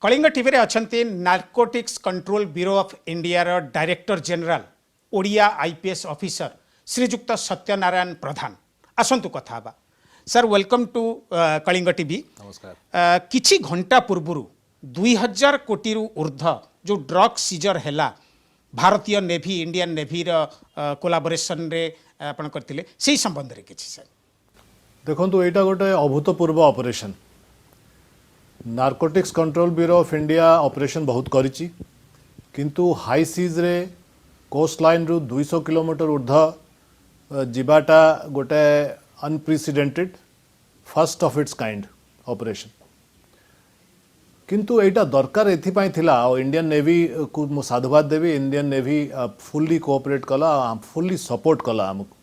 Kalinga TV रे अछंती narcotics control bureau of India रो director general Odia IPS officer Shriyukta Satyanarayan Pradhan आसंतु कथा हबा sir welcome to Kalinga TV. नमस्कार। किछि घंटा पूर्व 2000 कोटी रु ऊर्ध जो ड्रग सीजर हैला भारतीय नेवी इंडियन नेवी रो कोलाबोरेशन रे आपण करथिले सेही संबंध रे किछि सर देखो एटा गोटे अभूतपूर्व operation narcotics control bureau of India operation बहुत करिछि किंतु हाई सीज रे कोस्ट लाइन रु 200 किलोमीटर ऊर्ध जिबाटा गोटे unprecedented first of its kind operation किंतु एटा दरकार एथिपाई थिला इंडियन नेवी को मु साधुवाद देवी इंडियन नेवी फुल्ली कोऑपरेट कला फुल्ली सपोर्ट कला हमको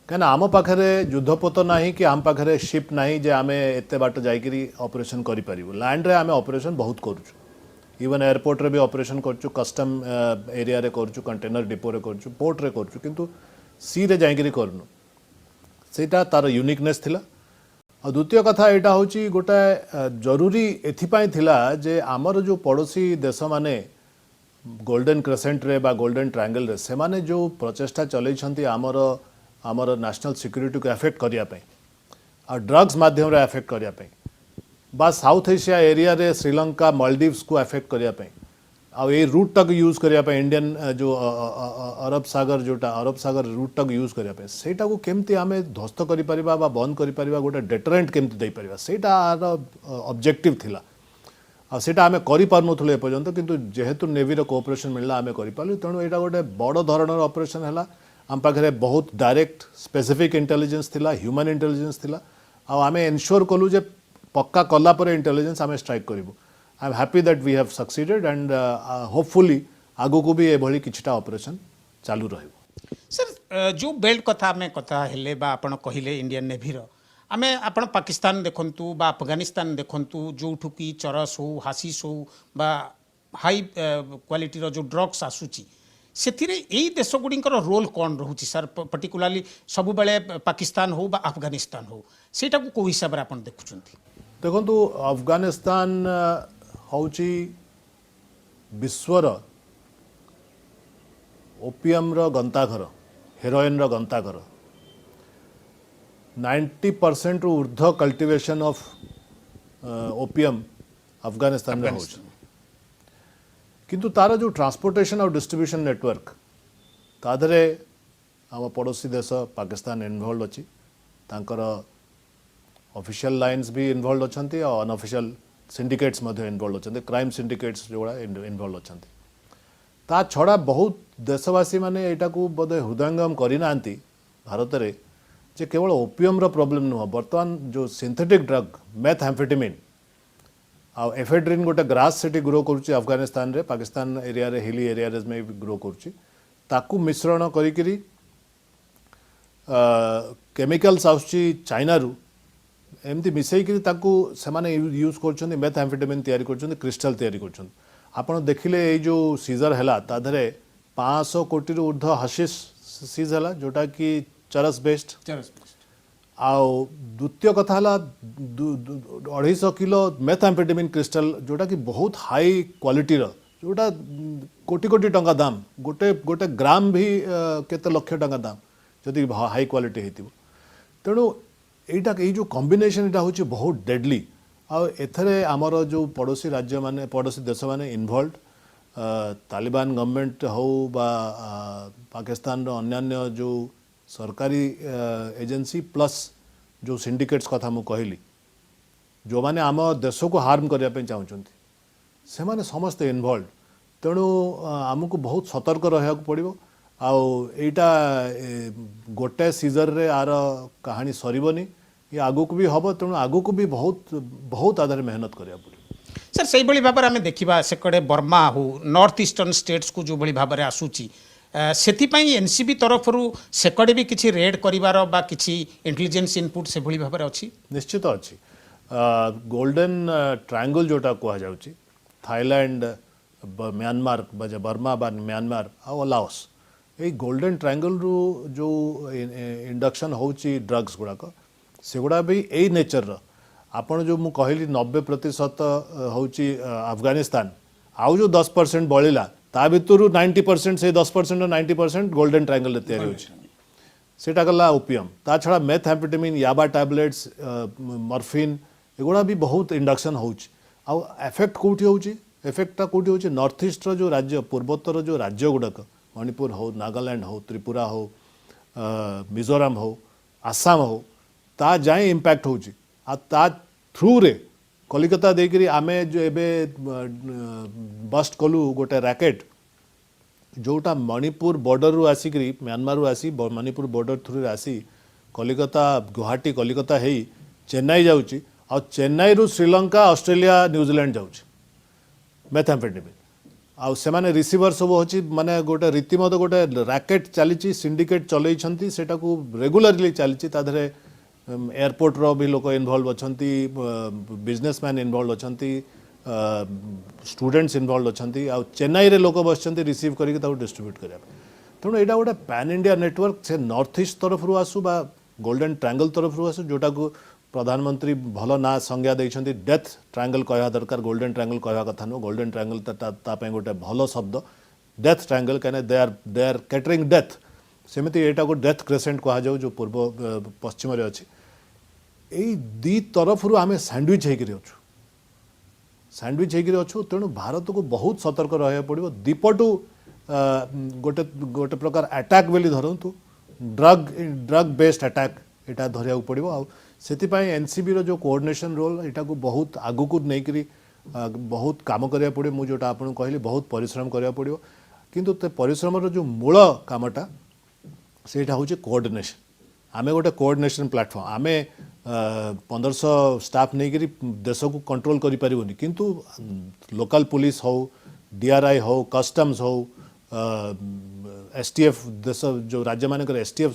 कहीं आम पाखे युद्धपोत ना कि आम पाखे शिप ना जे आम एत बाट जाकि ऑपरेशन करूँ लैंड रे आम ऑपरेशन बहुत करुँ इवन एयरपोर्ट रे भी ऑपरेशन करुँ कस्टम एरिया रे करुँ कंटेनर डिपो रे करुँ पोर्ट रे करुँ किंतु सी रे जाकि करनु सेटा तार यूनिकनेस थिला। और द्वितीय कथा यहाँ हूँ गोटे जरूरी एथिपाई थिला जे आमर जो पड़ोसी देश माने गोल्डन क्रेसेंट रे बा गोल्डन ट्रायंगल रे से माने जो प्रचेष्टा चलई आमर नेशनल सिक्यूरीटी को एफेक्ट करने और ड्रग्स माध्यम रे एफेक्ट करने बा साउथ एशिया एरिया रे श्रीलंका मालदीव्स को एफेक्ट करने आ ये रूट तक यूज करने इंडियन जो अरब सागर रूट तक यूज करने सेटा को केमती आम ध्वस्त कर बंद कर गोटे डेटरेंट केमती दे पारिबा सेटा ऑब्जेक्टिव थिला आ सेटा आमे करि पारनुथुल एपर्यंत किंतु जेहेतु नेवी रो कोऑपरेशन मिलला आमे करि पारलु तेणु एटा गोटे बड़ धरणर ऑपरेशन हैला आम पाखे बहुत डायरेक्ट स्पेसिफिक इंटेलिजेंस थिला ह्यूमन इंटेलिजेंस थिला आ आमे एनश्योर कलु जे पक्का कला पर इंटेलिजेंस आमे स्ट्राइक करिवु। I am happy that we have succeeded and hopefully आगु को भी एभली किछटा ऑपरेशन चालू रहइबो। सर जो बेल्ट कथा आमे कथा हेले बा आपण कहिले इंडियन नेवी रो आमे आपण पाकिस्तान देखंतु बा अफगानिस्तान देखंतु जोठु की चरस हो हासिस हो बा हाई क्वालिटी रो जो ड्रग्स आसुची सेथिरे एई देश गुडिंकर रोल कौन रहुची सर पर्टिकुलरली सब बेले पाकिस्तान हो बा अफगानिस्तान हो सेटा को को हिसाब रे आपण देखुचंती देखंतु अफगानिस्तान हौची विश्वर ओपियम रो गंताघर हेरोइन रो गंताघर 90% रु ऊर्ध्व कल्टिवेशन ऑफ ओपियम अफगानिस्तान रे होची किंतु तार जो ट्रांसपोर्टेशन और डिस्ट्रीब्यूशन नेटवर्क तादरे आम पड़ोसी देश पाकिस्तान इन्वॉल्व अच्छी तांकर ऑफिशियल लाइन्स भी इन्वॉल्व अच्छी और अनऑफिशियल सिंडिकेट्स इन्वॉल्व अच्छे क्राइम सिंडिकेट्स जो इन्वॉल्व अच्छे ता छड़ा बहुत देशवासी माने एटा को बोधे हृदयंगम करना भारत में जे केवल ओपियम रो प्रॉब्लम नुह बर्तमान जो सिंथेटिक ड्रग मेथएम्फेटामिन आ एफेड्रिन गोटे ग्रास से ग्रो करुच्ची अफगानिस्तान रे पाकिस्तान एरिया रे हिली एरिया में भी ग्रो करुच्ची ताकू मिश्रण करी केमिकल्स आसुची चाइना रु एमती मिसईकरी ताकू सेमाने यूज करछन्ती मेथएम्फेटामिन तैयारी करछन्ती क्रिस्टल तैयारी करछन्ती आपण देखिले ए जो सीजर हैला ताधरे 500 कोटी रु ऊर्ध्व हशिश सीज हैला जोटा कि चरस बेस्ड आउ द्वितीय कथा है 250 किलो मेथएम्फेटामिन क्रिस्टल जोटा कि बहुत हाई क्वालिटी जोटा कोटी कोटी टंका दाम गोटे गोटे ग्राम भी केते लक्ष टंका दाम जदि हाई क्वालिटी हेतिबो तेणु एटा ये जो कॉम्बिनेशन एटा होची बहुत डेडली आ एथरे आमर जो पड़ोसी राज्य माने पड़ोसी देश माने इन्वॉल्व तालिबान गवर्नमेंट हो बा पाकिस्तान रो अन्यान्य जो सरकारी एजेंसी प्लस जो सिंडिकेट्स कथा मु कहली जो माने आम देश को हार्म करने चाहते से माने समस्ते इन्वॉल्व तेणु आमको बहुत सतर्क रहा पड़ो आईटा गोटे सीजर रे आर कहानी सरबनी ये आगु को भी हम तेणु आगु को भी बहुत बहुत आधार मेहनत करा पड़ो। सर से भाव में आम देखा से कड़े बर्मा हो नॉर्थ ईस्टर्न स्टेट्स को जो भाव में आसूची सेथिपाई एनसीबी तरफ सेकड़े भी किसी रेड करिवार बा किसी इंटेलिजेंस इनपुट से भली भाव अच्छी निश्चित अच्छी गोल्डन ट्रायंगल जोटा कह जाउची थाईलैंड म्यांमार बर्मा बा म्यांमार आ लाओस ये गोल्डन ट्रायंगल रु जो इंडक्शन होची ड्रग्स गुड़ाक से गुड़ा भी यही नेचर आपण जो मु कहली 90% होची अफगानिस्तान आउ जो 10% बळिला ता भितरु 90% से 10% 90% गोल्डन ट्रायंगल तयारी होची सेटा गला ओपियम ता छड़ा मेथएम्फेटामिन याबा टैबलेट्स मॉर्फिन एगुड़ा भी बहुत इंडक्शन होची आ एफेक्ट कोठी होची एफेक्टटा कोठी होची नॉर्थ ईस्ट रो जो राज्य पूर्वोत्तर जो राज्य गुड़ाक मणिपुर हो नागालैंड हो त्रिपुरा हो मिजोराम हो आसाम हो ता जाए इम्पैक्ट होची आ ता थ्रू रे कलिकता देकरी आमे जो एबे बस्ट कलु गोटे रैकेट जोटा मणिपुर बॉर्डर रु आसिकरी म्यांमार रु आसी मणिपुर बॉर्डर थ्रू रे आसी कलिकता गुवाहाटी कलिकता हेई चेन्नई जाउची आ चेन्नई रु श्रीलंका ऑस्ट्रेलिया न्यूजीलैंड जाउची मेथएम्फेटामिन आ सेमाने रिसीवर सब होची माने गोटे रीतिमत गोटे रैकेट चलीची सिंडिकेट चलैछंती सेटा को रेगुलरली चलीची ता धरे एयरपोर्ट रो भी लोक इन्वॉल्व अछंती बिजनेसमैन इन्वॉल्व अछंती स्टूडेंट्स इन्वॉल्व अछंती आ चेन्नई रे लोक बसचंती रिसीव करिक ताऊ डिस्ट्रीब्यूट करिया तेणु एटा गोटे पैन इंडिया नेटवर्क से नॉर्थ ईस्ट तरफ रु आसु बा गोल्डन ट्रायंगल तरफ रु आसु जोटा को प्रधानमंत्री भल ना संज्ञा देइछंती डेथ ट्रायंगल कहवा दरकार गोल्डन ट्रायंगल कहवा कथा नो गोल्डन ट्रायंगल ता पे गोटे भल शब्द डेथ ट्रायंगल कहने दे आर कैटरिंग डेथ सेमिति एटा को डेथ क्रेसेंट कहा जाऊ जो पूर्व पश्चिम रे अछि एई दी तरफ रु आमे सैंडविच हेकि अछु सैंडविच हेकि अछु तेणु भारत को बहुत सतर्क रहे पड़ो दीपटू गोटे गोटे प्रकार अटैक बेली धरतु ड्रग बेस्ड अटैक एटा धरिया पड़ो आ सेतिपाई एनसीबी रो जो कोऑर्डिनेशन रोल एटा को बहुत आगु को नेकरी बहुत काम करिया पड़ो मु जोटा आपन कहली बहुत परिश्रम करिया पड़ो किंतु ते परिश्रम रो जो मूल कामटा सेटा होची कोऑर्डिनेशन आमे गोटे कोऑर्डिनेशन प्लेटफॉर्म आमे 1500 स्टाफ नहीं करी देश को कंट्रोल करि परिबोनी किंतु लोकल पुलिस हो डीआरआई हो कस्टम्स हो एसटीएफ देश जो राज्य मान एसटीएफ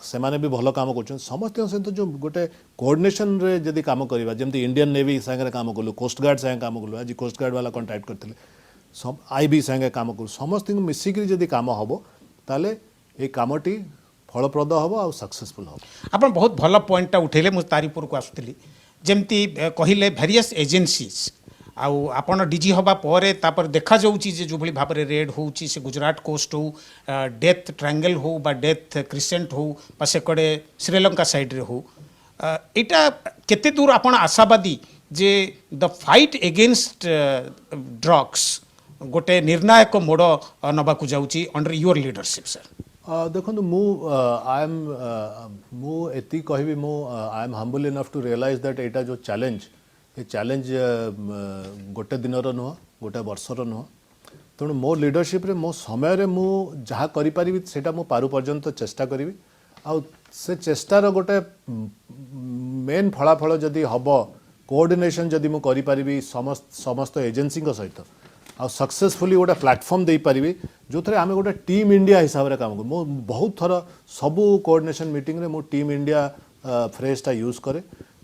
से माने भी भल काम कर समस्त सहित जो गोटे कोऑर्डिनेशन रे जदी काम करबा जेमती इंडियन नेवी संगे काम कलु कोस्ट गार्ड संगे काम कलु आज कोस्ट गार्ड वाला कांटेक्ट करथिले आईबी संगे काम कलु समस्त मिसिक जदी काम हबो ताले ए कामटी फलप्रद हम आ सक्सेसफुल हम आप बहुत भल पॉइंटा उठेले मुझे तारीपुर को आसुली जमती कहले भेरियस एजेंसीज आपण डीजी हवा परे तापर देखा जाउची जे जो भली भाव रेड होउची से गुजरात कोस्ट हो डेथ ट्रायंगल हो बा डेथ क्रिसेंट हो बा से कड़े श्रीलंका साइड रे हो एटा केते दूर आपण आशावादी जे द फाइट एगेंस्ट ड्रग्स गोटे निर्णायक मोड़ नबा को जाउची अंडर योर लीडरशिप सर देखो आई एम मु एति कहबी मु I am humble enough to realise that एटा जो चैलेंज ये चैलेंज गोटे दिन नुह गोटे वर्षर नुह तेणु मो लीडरशिप रे मो समय रे मु जहाँ करि परिबी सेटा मु पारु पर्यंत चेष्टा करिवि आ से चेष्टार गोटे मेन फलाफल जदि हब कोऑर्डिनेशन जदि मु करि परिबी समस्त एजेंसी सहित आ सक्सेसफुली गोटे प्लेटफॉर्म दे पारिबी जो थे आम गोटे टीम इंडिया हिसाब से काम कर मो बहुत थर सबू कोऑर्डिनेशन मीटिंग रे मो टीम इंडिया फ्रेजटा यूज करे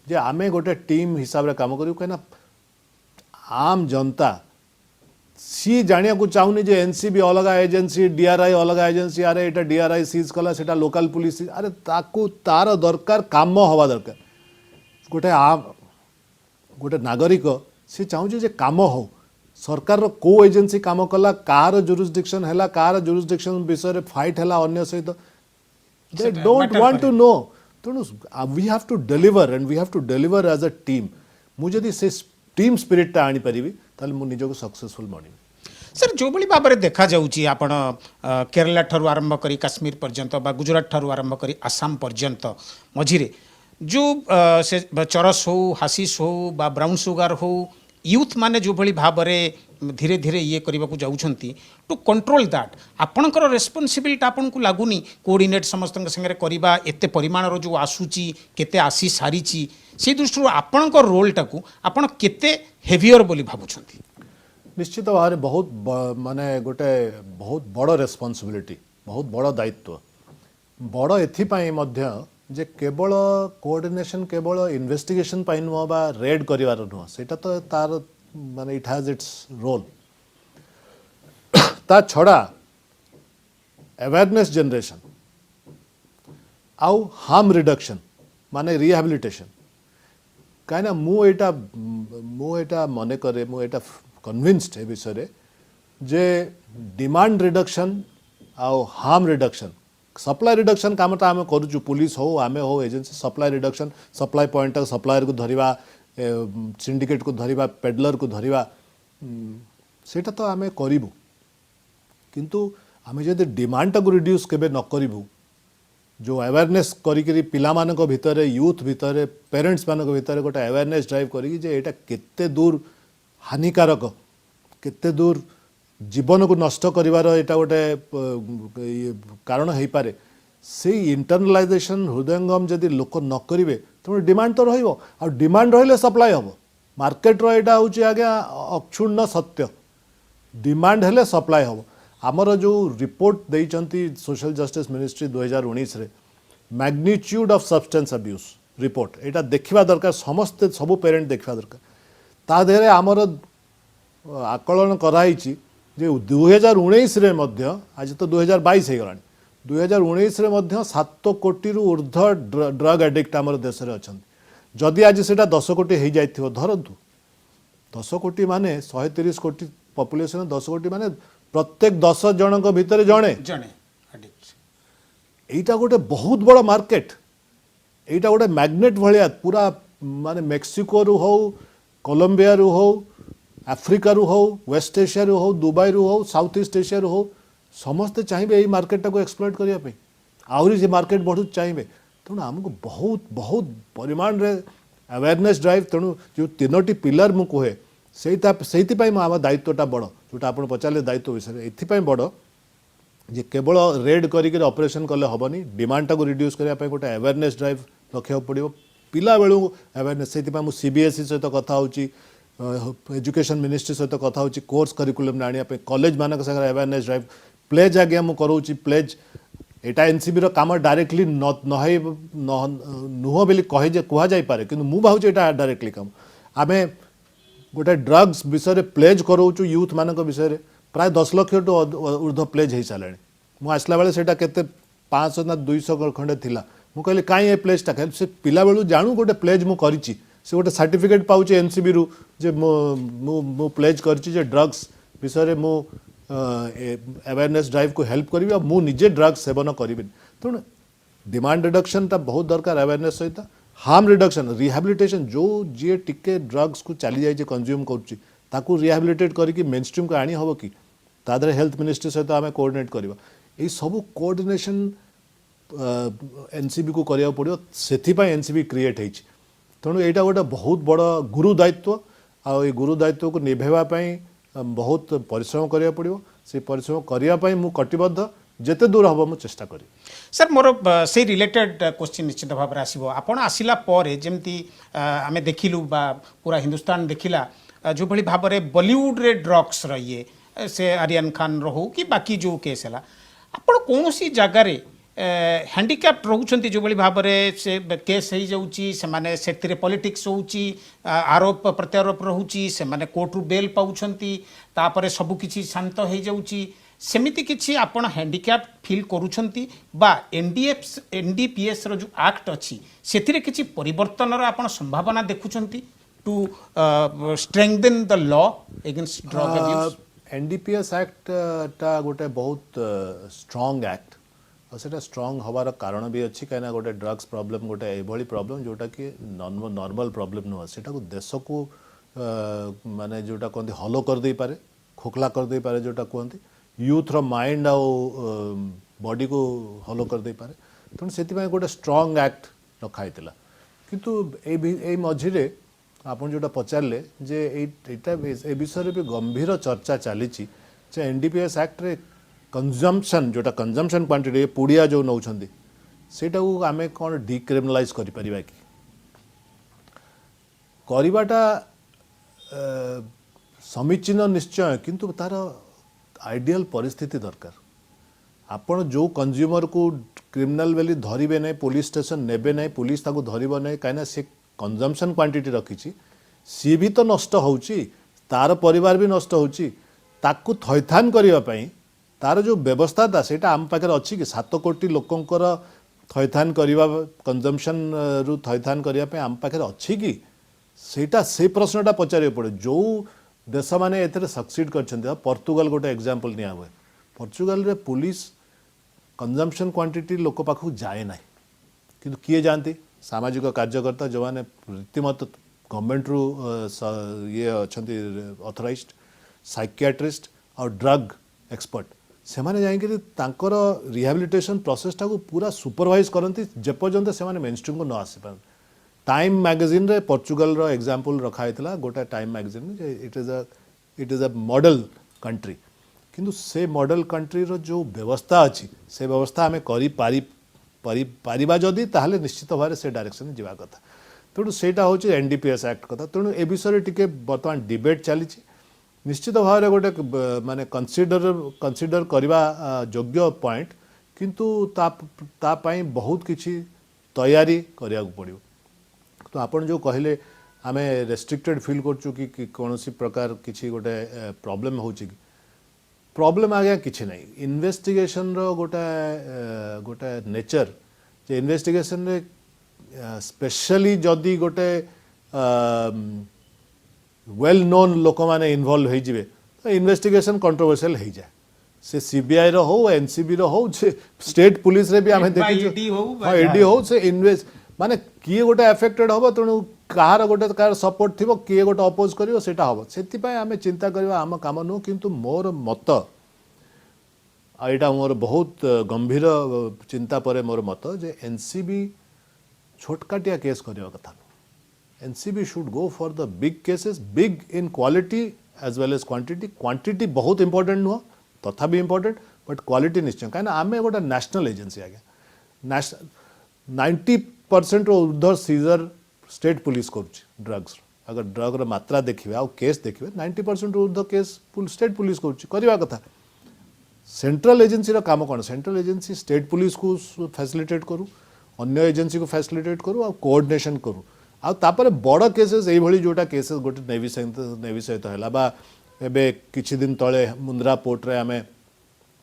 जे आमे गोटे टीम हिसाब से काम करूँ कहीं आम जनता सी जानिया को चाहूनी जे एनसीबी अलग एजेंसी डीआरआई अलग एजेंसी अरे एटा डीआरआई सीज कला सेटा लोकल पुलिस अरे ताकू तार दरकार काम हवा दरकार गोटे आम गोटे नागरिक सी चाहूँ जे काम हो सरकार रो को एजेंसी काम कला कार जुरिस्डिक्शन हैला कार जुरिस्डिक्शन विषय रे फाइट हैला अन्य सहित they don't want to know तेणु we have to deliver and we have to deliver as a team मु जदि से टीम स्पिरिटा आनी परिबी ताले मु निजको सक्सेसफुल मानिबी सर जो बड़ी भाव में देखा जाउची आपण केरला ठारू आरंभ करी काश्मीर पर्यंत बा गुजरात ठारू आरंभ करी आसाम पर्यंत मझिरे जो से चरस हो हासिस हो बा ब्राउन सुगार हो यूथ माने जो भली भाव में धीरे धीरे ये करने को जाउछंती टू कंट्रोल दैट आपणकर रेस्पॉन्सिबिलिटी आपन को लागुनी कोऑर्डिनेट समस्त संगे करबा एते परिमाण रो जो आसुची केते आसी सारीची से दृष्टि आपणकर रोलटा को आपण केते हेवियर बोली भाबुछंती निश्चित भाव में बहुत माने गोटे बहुत बड़ रेस्पॉन्सिबिलिटी बहुत बड़ दायित्व बड़ एथिपाई मध्य जे केवल कोऑर्डिनेशन केवल इन्वेस्टिगेशन पाई नुह बा रेड करिवार नुह सेटा तो तार माने इट हैज इट्स रोल ता छड़ा अवेयरनेस जनरेशन आउ हार्म रिडक्शन माने रिहैबिलिटेशन कहीं मुझा मन करे मुझा कन्विन्सड ए विषय जे डिमांड रिडक्शन आउ हार्म रिडक्शन सप्लाई रिडक्शन काम तो आम करूँ पुलिस हो आमे हो agency supply reduction supply point supplier को धरिबा सिंडिकेट को धरिबा पेडलर को धरिबा सेटा तो आमे करिबु किंतु आमे जदि डिमांड को रिड्यूस केबे न करिबु जो अवेयरनेस करी पिला मानक भितर यूथ भितर पेरेंट्स मानक भितर गोटे अवेयरनेस ड्राइव करी जे एटा केते दूर हानिकारक केते दूर जीवन को नष्ट करिवार एटा गोटे कारण हो पारे से इंटरनलाइजेशन हृदयंगम जदि लोक न करिवे तो डिमांड तो रहिबो आ डिमांड रहिले सप्लाई हबो मार्केट रो एटा होची आज्ञा अक्षुण्ण सत्य डिमांड हेले सप्लाई हबो आमर जो रिपोर्ट देइचंती सोशल जस्टिस मिनिस्ट्री 2019 रे magnitude of substance abuse report एटा देखिबा दरकार समस्त सबु पेरेंट देखिबा दरकार ता देरे आमर आकलन कराइची जे 2019 रे मध्य आज तो 2022 हे गलानी 2019 रे मध्य 7 कोटी रु ऊर्ध्व ड्रग एडिक्ट आमर देश रे अछंती जदि आज सेटा 10 कोटी हे जाइथिबो धरंतु 10 कोटी माने 130 कोटी पॉपुलेशन 10 कोटी माने प्रत्येक 10 जनक भितर जणे जणे addict। एटा गोटे बहुत बड़ मार्केट एटा गोटे मैग्नेट भलिया पूरा माने मेक्सिको रु हो कोलंबिया रु हो आफ्रिका रु हो वेस्ट एशिया रु हो दुबई रु हो साउथ ईस्ट एशिया रु हो समस्ते चाहिए यही मार्केट को एक्सप्लॉइट करने आहरी से मार्केट बढ़ू चाहिए तेणु आमको बहुत बहुत परिमाण रे अवेयरनेस ड्राइव तेणु जो 3टी पिलर मु कहे से आम दायित्वटा बड़ जोटा आप पचारे दायित्व विषय एपाई बड़ जे केवल रेड करिक ऑपरेशन कले हेनी डिमांड को रिड्यूस करने गोटे अवेयरनेस ड्राइव रखा पड़ो पिला बेलू अवेयरनेस से सीबीएसई सहित कथा होची एजुकेशन मिनिस्ट्री सहित कथा होची कोर्स करिकुलम आने कॉलेज मानक सागर अवेयरनेस ड्राइव प्लेज आज्ञा मुझे करोची प्लेज एटा एनसीबी रो काम डायरेक्टली नुह बोली कहे कहुपे कि मुझे भावुँ यहाँ डायरेक्टली काम आम गोटे ड्रग्स विषय प्लेज करोचु यूथ मानक विषय प्राय 10 लाख टू ऊर्ध्व प्लेज हो सारे मुझे आसला बेले से 500 ना 200 खंडे थिला मु कहली कहीं प्लेजटा से पिला बेलू जानू गोटे प्लेज मु करिछि से गोटे सर्टिफिकेट पाउछि एनसीबी रु जे मु प्लेज करिछि जे ड्रग्स विषय मु अवेयरनेस ड्राइव को हेल्प करी मु निजे ड्रग्स सेवन करी तेणु डिमांड रिडक्शन टा बहुत दरकार अवेयरनेस सहित हार्म रिडक्शन रिहाबिलिटेशन जो जी टिके ड्रग्स को चली जाए कंज्यूम करुच्ची रिहाबिलिटेट करके मेन स्ट्रीम को आनी हम कि तादरे हेल्थ मिनिस्ट्री सहित आम कोऑर्डिनेट करवा यही सब कोऑर्डिनेशन एनसीबी को करिया पड़ो से एनसीबी क्रिएट होती तेणु यहाँ गोटे बहुत बड़ गुरु दायित्व आई गुरु दायित्व को निभेवाई बहुत परिश्रम करिया पड़ो से परिश्रम करने मु कटिबद्ध जेते दूर हम मुझे चेष्टा करी सर मोर से रिलेटेड क्वेश्चन निश्चित भाव में आसो आपण आसिला पर जमती आमे देखिलु बा पूरा हिंदुस्तान देखिला जो भली भाव में बॉलीवुड रे ड्रग्स रहिए से आर्यन खान रो कि बाकी जो केस है आपण कौन सी जगार हैंडिकैप्ट रोचंती जो भली भाव में से केस हो जाउची से माने सेतिरे पॉलिटिक्स होउची आरोप प्रत्यारोप रोची से माने कोर्ट रु बेल पाउछंती तापरे सबु किछि शांत हो जाउची सेमिति किछि आपण हैंडिकैप्ट फील करूछंती बा एनडीपीएस रो जो एक्ट अछि सेतिरे किछि परिवर्तन रो आपण संभावना देखुछंती to strengthen the law against drug abuse NDPS act टा गोटे बहुत स्ट्रांग एक्ट और सेटा स्ट्रांग हवार कारण भी अच्छी कहीं गोटे ड्रग्स प्रॉब्लम गोटे एभली प्रॉब्लम जोटा कि नॉर्मल प्रॉब्लम नुह सेटा को देश को माने जोटा कहते हलो कर दे पारे खोखला कर दे पारे जोटा कहते यूथ रो माइंड आउ बॉडी को हलो कर दे पारे तेणु से गोटे स्ट्रांग एक्ट रखाई किंतु ए मझिरे आपन जोटा पचारे जे ए विषय भी गंभीर चर्चा चली एनडीपीएस एक्ट रे कंजम्पशन जोटा कंजम्पशन क्वांटिटी पुड़िया जो नौछंदी सेटा को आमे कौन डिक्रिमिनलाइज करि परिबा कि करिबाटा समीचीन निश्चय किंतु तार आइडियल परिस्थिति दरकार आपण जो कंज्यूमर को क्रिमिनल बेली धरिबे नै पुलिस स्टेशन नेबे नै पुलिस ताको धरिबो नै काइना से कंजम्पशन क्वांटिटी रखिछि सी भी तो नष्ट होउची तार परिवार भी नष्ट होउची ताकू थैथान करिबा पई तार जो व्यवस्था था सेटा आम पाखे अच्छी कि 7 कोटी लोकंकर थैथान करवा कंजम्पशन रु थैथान करने आम पाखे अच्छी कि ସେଇଟା ସେ ପ୍ରଶ୍ନଟା ପଚାରିବାକୁ ପଡ଼େ ଯେଉଁ ଦେଶମାନେ ଏଥିରେ ସକ୍ସିଡ୍ କରିଛନ୍ତି। ପର୍ତ୍ତୁଗାଲ ଗୋଟେ ଏକ୍ଜାମ୍ପଲ୍ ନିଆ ହୁଏ। ପର୍ତ୍ତୁଗାଲରେ ପୁଲିସ କନଜମ୍ପସନ୍ କ୍ୱାଣ୍ଟିଟି ଲୋକ ପାଖକୁ ଯାଏ ନାହିଁ, କିନ୍ତୁ କିଏ ଯାଆନ୍ତି? ସାମାଜିକ କାର୍ଯ୍ୟକର୍ତ୍ତା ଯେଉଁମାନେ ରୀତିମତ ଗଭର୍ଣ୍ଣମେଣ୍ଟରୁ ଇଏ ଅଛନ୍ତି ଅଥରାଇଜ୍ଡ, ସାଇକିଆଟ୍ରିଷ୍ଟ ଆଉ ଡ୍ରଗ୍ ଏକ୍ସପର୍ଟ, ସେମାନେ ଯାଇକରି ତାଙ୍କର ରିହାବିଲିଟେସନ୍ ପ୍ରୋସେସଟାକୁ ପୁରା ସୁପରଭାଇଜ୍ କରନ୍ତି ଯେପର୍ଯ୍ୟନ୍ତ ସେମାନେ ମେନଷ୍ଟ୍ରିମ୍କୁ ନ ଆସିପାରନ୍ତି। टाइम मैगजीन रे पोर्चुगल रो एग्जांपल रखा होता गोटे टाइम मैगजीन में it is a model country, किंतु से मॉडल कंट्री रो जो व्यवस्था अच्छी से व्यवस्था आम कर जदि ताहले निश्चित भाव से डायरेक्शन जावा कथा। तेणु सेटा हूँ एनडीपीएस एक्ट कथा। तेणु ए विषय टिके बर्तमान डिबेट चली निश्चित भाव में गोटे माने कंसीडर करवा योग्य पॉइंट, किंतु तापाई बहुत किसी तैयारी करिया पड़ो। तो आपन जो कहले आमे रेस्ट्रिक्टेड फील करचु कि कौन सी प्रकार किसी गोटे प्रॉब्लम हो प्रॉब्लम आगे किसी नहीं। इन्वेस्टिगेशन रो गोटे नेचर जे इन्वेस्टिगेशन रे स्पेशली जदि गोटे वेल नोन लोक माने इन्वॉल्व हो जिवे तो इन्वेस्टिगेशन कंट्रोवर्शियल हो जाए। से सीबीआई रो हो, एनसीबी रो हो, स्टेट पुलिस रे भी आमे देखि ईडी हो से इन्वेस्ट माने किए गोटे एफेक्टेड हम। तेणु कहार गोटे कार सपोर्ट थी किए गोटे अपोज कर हम से आम चिंता करवा आम कम नुह। किंतु मोर मत यहाँ मोर बहुत गंभीर चिंता पर मोर मत जे एनसीबी छोटकाटिया केस करवा कथा नुह। NCB should go for the big cases, big in quality as well as quantity. Quantity बहुत इंपोर्टेंट नुह तथा भी इंपोर्टेंट, बट क्वालिटी निश्चय। कहीं आम गोटे नेशनल एजेंसी आज्ञा 90% ऊर्ध्व सीजर स्टेट पुलिस करुच्ची ड्रग्स। अगर ड्रग्र मात्रा देखिए आउ केस देखिए 90% ऊर्ध्व केस स्टेट पुलिस करुच्ची करवा कथा। सेंट्रल एजेंसी रो काम कौन? सेंट्रल एजेंसी स्टेट पुलिस को फैसिलिटेट करू, अन्य एजेंसी को फैसिलिटेट करू आ कोऑर्डिनेशन करू। आ तापर बड़ केसेस एभली जोटा केसेस गोटे नेवी सहित है बा एबे किछि दिन तले मुंद्रा पोर्ट रे आमे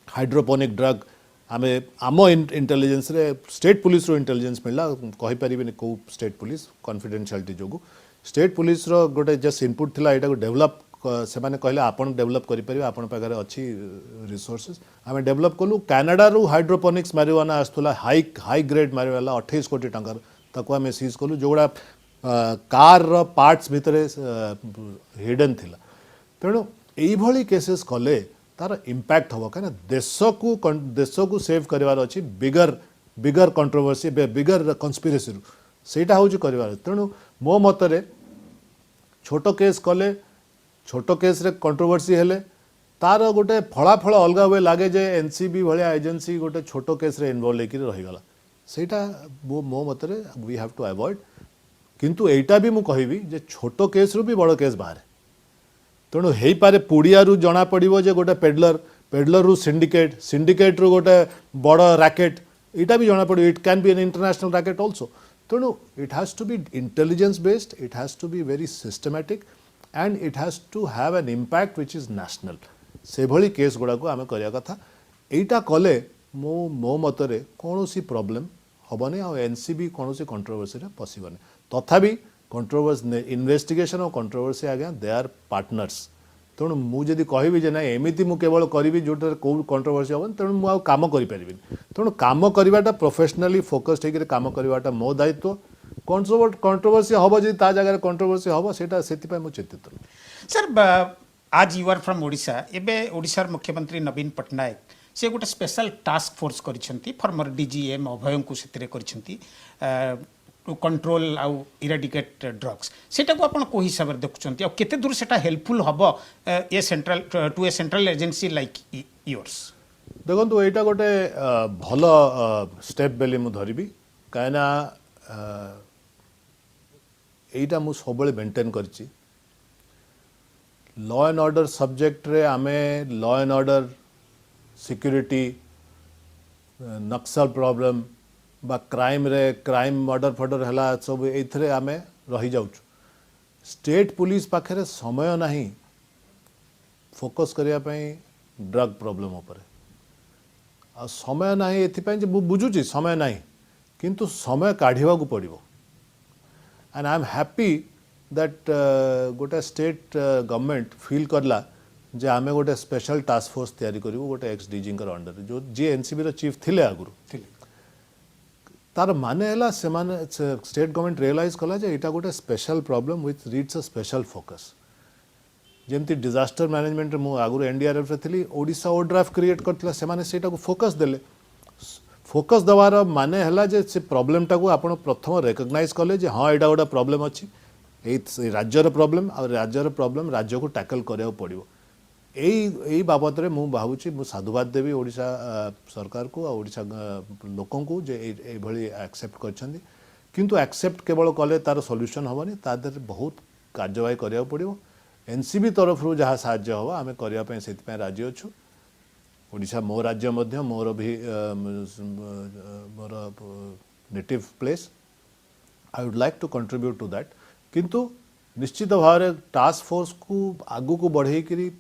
हाइड्रोपोनिक ड्रग आमे आम इंटेलिजेंस रे स्टेट पुलिस रो इंटेलिजेंस मिलला कहि परिबेनी को स्टेट पुलिस कॉन्फिडेंशियलिटी जोगु स्टेट पुलिस रो गोटे जस्ट इनपुट थिला एटा को डेवलप से माने कहले आपण डेवलप करि परिबे आपण पाखरे अछि रिसोर्सेस आमे डेवलप कलु। कनाडा रू हाइड्रोपोनिक्स मारिवाना आस्तुला हाई ग्रेड मारिवाला 28 कोटी टंकार ताको आमे सीज कलु जोगुडा कार रो पार्ट्स भितरे हिडन थिला। तेणु एई भली केसेस कले तार इम्पैक्ट हम कहीं देश को सेव करार अच्छी बिगर कंट्रोवर्सी बिगर कन्स्पिरेसी सेटा हूँ कर। तेणु मो मतरे छोट केस कले छोट केस रे कंट्रोवर्सी हेले तार गोटे फलाफल अलग हुए लगे जे एनसीबी भाया एजेंसी गोटे छोट केस रे इनवॉल्व लेकिन रहीगला सेटा मो मतरे वी हैव टू अवॉइड। किंतु एटा भी मुझे कहबी जे छोट केस रु भी बड़ केस बाहर। तेणु हो पारे पुड़िया जना पड़ो जे गोटे पेडलर रु सिंडिकेट रु गोटे बड़ रैकेट यहाँ भी जना पड़ो। It can be an international racket also. तेणु it has to be intelligence based, it has to be very systematic and it has to have an impact which is national. से भली केस गुड़ा को आम करवा कथा। यहीटा कले मो मतरे कौन सी प्रॉब्लम हेनी आ एनसीबी कौन सी कंट्रोवर्सी पशबनी। तथापि कंट्रोवर्सी इन्वेस्टिगेशन और कंट्रोवर्सी आज्ञा दे आर पार्टनर्स। तेणु मुझे कहबी जे ना एमती मुझे केवल करी जो कौ कंट्रोवर्सी हम तेणु मुझे काम करें। तेणु काम करवाटा प्रोफेशनली फोकस्ड होकर काम करवाटा मो दायित्व। कंट्रोवर्सी हम जी ता जगह कंट्रोवर्सी हम से मुझे चिंतित। सर आज यू आर फ्रॉम ओडिशा एबे ओडिशार मुख्यमंत्री नवीन पट्टनायक से गोटे स्पेशल टास्क फोर्स करिसेंती फॉर्मर डीजीएम अभय को सेतिरे करिसेंती टू कंट्रोल आउ इराडिकेट ड्रग्स सेटा को आपण को हिसाब रे देखुचंती आ केते दूर सेटा हेल्पफुल हबो a central to a central agency like yours. देखो एटा गोटे भल स्टेप बेली मु धरिबी कायना एटा मु सबले मेंटेन करची। लॉ एंड ऑर्डर सब्जेक्ट रे आमे law and order security Naxal problem बा क्राइम रे क्राइम मर्डर फर्डर है सब ये आम रही जाऊँ। स्टेट पुलिस पाखे समय नहीं फोकस करने ड्रग प्रॉब्लम उपर आ समय ना ये बुझुची समय ना किंतु समय काढ़ा को पड़ो। And I am happy that गोटे स्टेट गवर्नमेंट फील करला जे आमे गोटे स्पेशल टास्क फोर्स तैयारी करू गोटे एक्स डीजी अंडर जो जी एनसीबी रो चीफ थिले आगुरु ଥିଲେ। तार माने हला सेमाने स्टेट गवर्नमेंट रियलाइज कला जे एटा गोटे special problem with reads a special focus जेमती डिजास्टर मैनेजमेंट मु आगुरु एनडीआरएफ रे थिली ओडिशा ओड्राफ्ट क्रिएट करथिला सेमाने सेटा को फोकस देले फोकस दवार माने हला जे से प्रॉब्लम टाको आपण प्रथम रिकॉग्नाइज कले जे हां एटा गोटे प्रॉब्लम अछि ए राज्यर प्रॉब्लम और राज्यर प्रॉब्लम राज्य को टैकल करिया पड़िबो यही बाबद में मुझे भावुँ मुझे साधुवाद देवी ओडिशा सरकार को ओडिशा लोकों को जे भली एक्सेप्ट करछंदी किंतु एक्सेप्ट केवल कले तार सॉल्यूशन हबनी ता देर बहुत कार्यवाही करिया पड़िबो एनसीबी तरफ रु जहाँ साहाय्य हो आमे करिया पे सेति पे राजी अछु ओडिशा मो राज्य मध्य मोर भी मोर native place I would like to contribute to that किंतु निश्चित भाव में टास्क फोर्स को आगु को बढ़े करी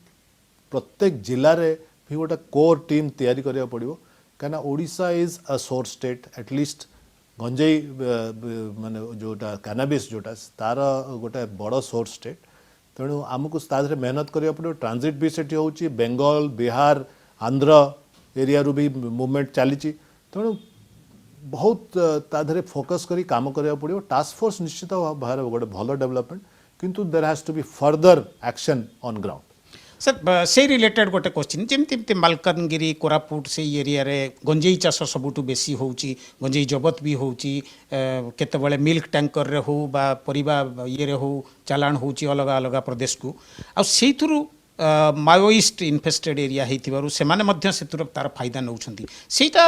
प्रत्येक जिले में भी गोटे कोर टीम तैयारी करिया पड़िबो कना Odisha is a source state at least गंजेई माने जोटा कैनाबिस जोटा तार गोटे बड़ सोर्स स्टेट तेणु आमको तादरे मेहनत करिया पड़िबो ट्रांजिट भी सेठी होउची बेंगल बिहार आंध्र एरिया रू भी मूवमेंट चली तेणु बहुत तादरे फोकस करी काम करिया पड़िबो टास्क फोर्स निश्चित भाव गोटे भल डेवलपमेंट किंतु there has to be further action on ground sir से रिलेटेड गोटे क्वेश्चन जमी मालकानगिरी कोरापुट से एरिया रे गंजेई चाष सबुठ बेसी होउची गंजेई जबत भी होउची केतेबेले मिल्क टैंकर रे हो बा परिबा ये रे हो चालान होउची अलग अलग प्रदेश को आ सेथुरु माओइस्ट इन्फेस्टेड एरिया हेतिबारु सेमाने मध्य सेथुर तार फायदा नउछंती सेटा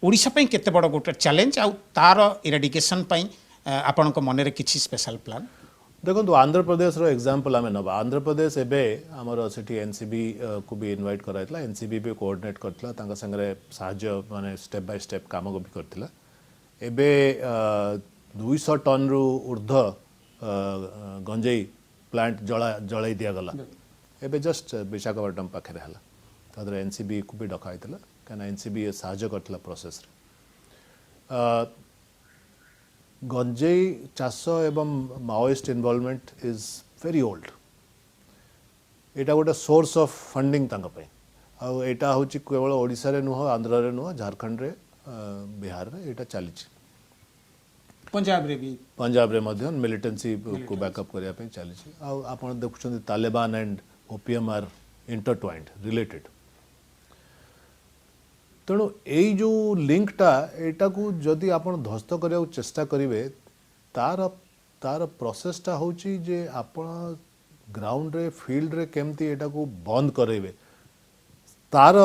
ओडिशा पई केते बड़ गोटे चैलेंज आ तार इरेडिकेशन पई आपनक मने रे किछि स्पेशल प्लान देखो आंध्र प्रदेश रो एग्जांपल आमे नबा आंध्र प्रदेश एबे हमर सिटी एनसीबी को भी इनवाइट कराइतला एनसीबी भी कोऑर्डिनेट करतला तांका संगरे साहाय्य माने स्टेप बाय स्टेप काम को भी करतला एबे 200 टन रु ऊर्ध्व गंजेई प्लांट जळाई दिया गला एबे जस्ट विशाखापट्टनम पाखे हला तादर एनसीबी को भी डकाइतला काना एनसीबी साहाय्य करतला प्रोसेस रे गंजेई चाष एवं Maoist involvement is very old एटा गोटे सोर्स ऑफ फंडिंग तांका पे आ एटा होची केवल ओडिशा रे नुह आंध्र रे नुह झारखंड रे बिहार रे एटा चली पंजाब रे मध्य मिलिटेंसी को बैकअप करिया पे चली आ आपण देखुछन Taliban and opium are intertwined related तेणु यही जो लिंकटा एटा को जदि आपण ध्वस्त करिया चेष्टा करिवे तार तार प्रोसेसटा होची जे आपण ग्राउंड रे फील्ड रे केमती एटा को बंद करेबे तार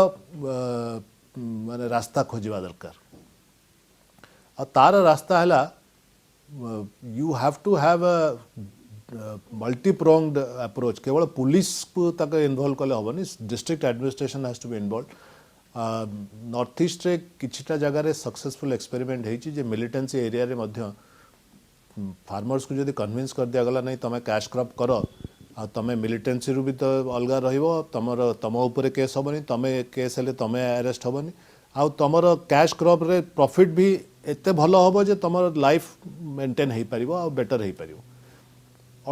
माने रास्ता खोजिबा दरकार आ तार रास्ता हला you have to have a multi pronged approach केवल पुलिस को तक इन्वॉल्व कले होबनी district administration has to be involve north east रे किछिटा जगह सक्सेसफुल एक्सपेरिमेंट होती जे मिलिटेंसी एरिया रे मध्य फार्मर्स को जदि कन्विंस कर दिया गला नहीं तमें कैश क्रॉप कर आ तमें मिलिटेंसी रू भी तो अलग रहिबो तमर तम ऊपर केस होबनी तमें केस हेले तमें अरेस्ट होबनी आ तमर कैश क्रॉप रे प्रॉफिट भी एते भलो होबो जे तमर लाइफ मेंटेन हेई परिबो आ बेटर हेई परिबो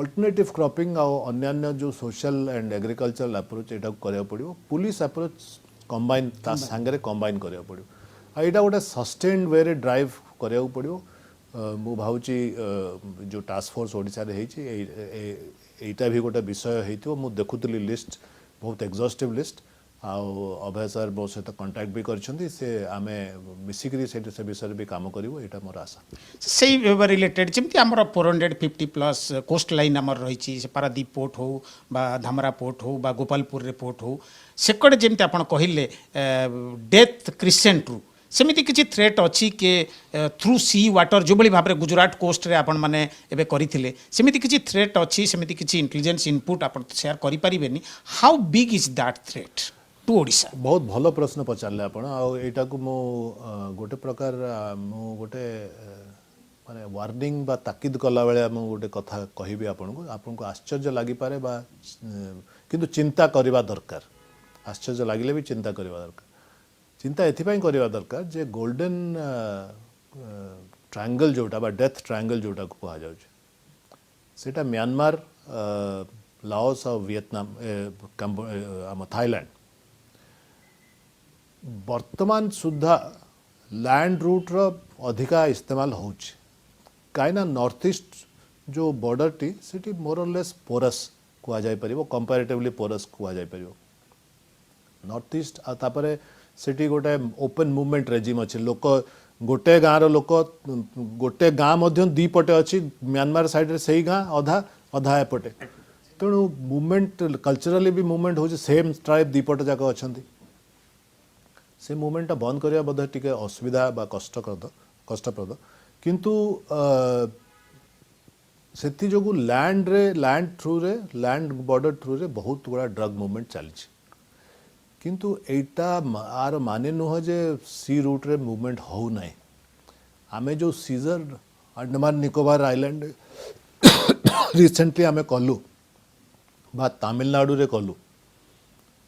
अल्टरनेटिव क्रॉपिंग आ अन्य जो सोशल एंड एग्रीकल्चरल अप्रोच एटा करिया पड़िबो पुलिस अप्रोच कंबाइन ता संगे कंबाइन करिया पड़िबो आ एटा गोटे सस्टेन्ड वे रे ड्राइव करिया पड़िबो मु भाउची जो टास्क फोर्स ओडिसा रे हेची एटा भी गोटे विषय हेतिबो मु देखुतली लिस्ट बहुत एग्जॉस्टिव लिस्ट आ अभय सर मो सहित कांटेक्ट भी करछंती से आमे मिसिकरी से विषय भी काम करिवो एटा मोर आशा से रिलेटेड जमी आम 450 प्लस कोस्ट लाइन आमर रही से पारादीप पोर्ट हो बा धामरा पोर्ट हो बा गोपालपुर रे पोर्ट हो सेकड़े जमी आप कहले डेथ क्रिसेंट रु सेमिति किछि थ्रेट अच्छी के थ्रू सी वाटर जो भाई भाव में गुजरात कोस्ट रे आपण माने एबे करिथिले सेमिति किछि थ्रेट अच्छी सेमिति किछि इंटेलिजेंस इनपुट आपण शेयर करि परिबेनी how big is that threat to Odisha बहुत भल प्रश्न पचारे आपण आटा को मो गोटे प्रकार मो गोटे माने वार्निंग बा ताकीद कला बेले मो गोटे कथा कहबी आपन को आश्चर्य लागि पारे बा किंतु चिंता करबा दरकार आश्चर्य लागिले भी चिंता करबा दरकार चिंता एथिपाई करबा दरकार जे गोल्डन ट्रायंगल जोटा बा डेथ ट्रायंगल जोटा को कहा जाउछ सेटा म्यांमार लाओस और वियतनाम आम थाईलैंड वर्तमान सुधा लैंड रूट रो अधिका इस्तेमाल होउछि काइना नॉर्थ ईस्ट जो बॉर्डर टी सिटी मोर और लेस पोरस कुआ जाय परिबो कंपैरेटिवली पोरस कुआ जाय परिबो नॉर्थ ईस्ट आ तापरे सिटी गोटे ओपन मूवमेंट रेजिम अच्छे लोक गोटे गाँव रोक गोटे गाँ मध्य दी पटे अच्छी म्यांमार साइड रे सही गाँ अधा अधा एपटे तेणु मूवमेंट कल्चरली भी मूवमेंट हो सेम ट्राइब दीपट जाक अच्छा से मूवमेंटा बंद करवा बोध टी असुविधा बा कष्टप्रद किंतु से जो लैंड थ्रू रे लैंड बॉर्डर थ्रू रे बहुत गुड़ा ड्रग मूवमेंट चली किंतु एटा आर माने नुह जे सी रूट रे मूवमेंट हो ना आमे जो seizure Andaman Nicobar island recently आमे कलु बा तमिलनाडु रे कलु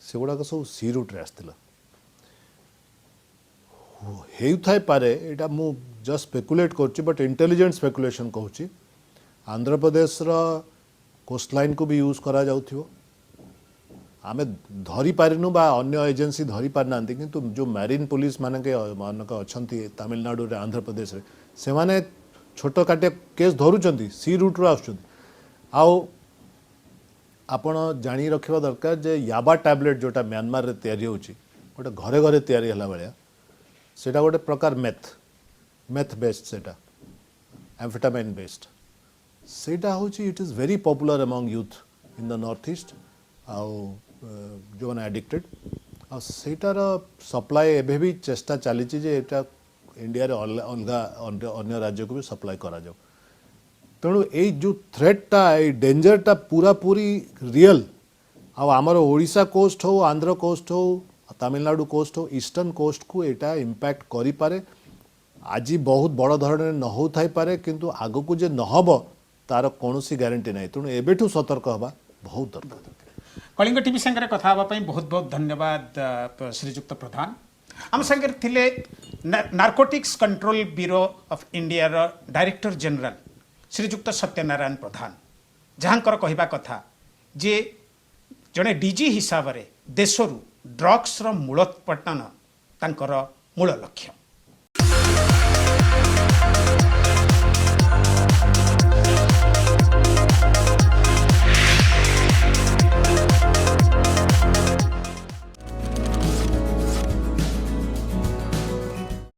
से गुड़ाक सब सी रूट रे आसला हेउथाई पारे एटा मु जस्ट स्पेकुलेट करछि बट इंटेलिजेंट स्पेकुलेशन कहूछि आंध्र प्रदेश रो कोस्टलाइन को भी यूज करा जाउथिबो आमे धरी पारिनु बा अन्य एजेंसी धरी पार नांती किंतु जो मैरीन पुलिस मानके अछंती तमिलनाडु रे आंध्र प्रदेश रे से माने छोट काटे केस धरुचंती सी रूट रो आछुचंती आउ आपण जानी रखिबा दरकार जे याबा टैबलेट जोटा म्यांमार रे तयारी होची गोटे घरे घरे तयारी हला बेलिया सेटा गोटे प्रकार मेथ बेस्ड सेटा एम्फेटामाइन बेस्ड सेटा होची it is very popular among youth in the north east आउ जो मैंने एडिक्टेड आ सेटार सप्लाई एबे भी चेष्टा चली जे एटा इंडिया रे अलग अन्य राज्य को भी सप्लाई करा जाओ तेणु ये जो थ्रेटा ये डेंजरटा पूरा पूरी रियल आमर ओडिशा कोस्ट हो आंध्र कोस्ट हो तमिलनाडु कोस्ट हो ईस्टर्न कोस्ट को एटा इम्पैक्ट करि पारे आज बहुत बड़ धरण न हो थाई पारे किंतु आगो को जे नहब तार कोनोसी गारंटी नहीं तेणु एबेठू सतर्क हवा बहुत दरकार कलिंग टीवी संगे कथा बहुत बहुत धन्यवाद श्रीजुक्त प्रधान आम संगे थिले narcotics control bureau of India रो डायरेक्टर जनरल श्रीजुक्त सत्यनारायण प्रधान जहाँकर कहवा कथा जे जड़े डीजी हिसाब से देशरू ड्रग्स रो मूलोत्पाटन तांकर मूल लक्ष्य।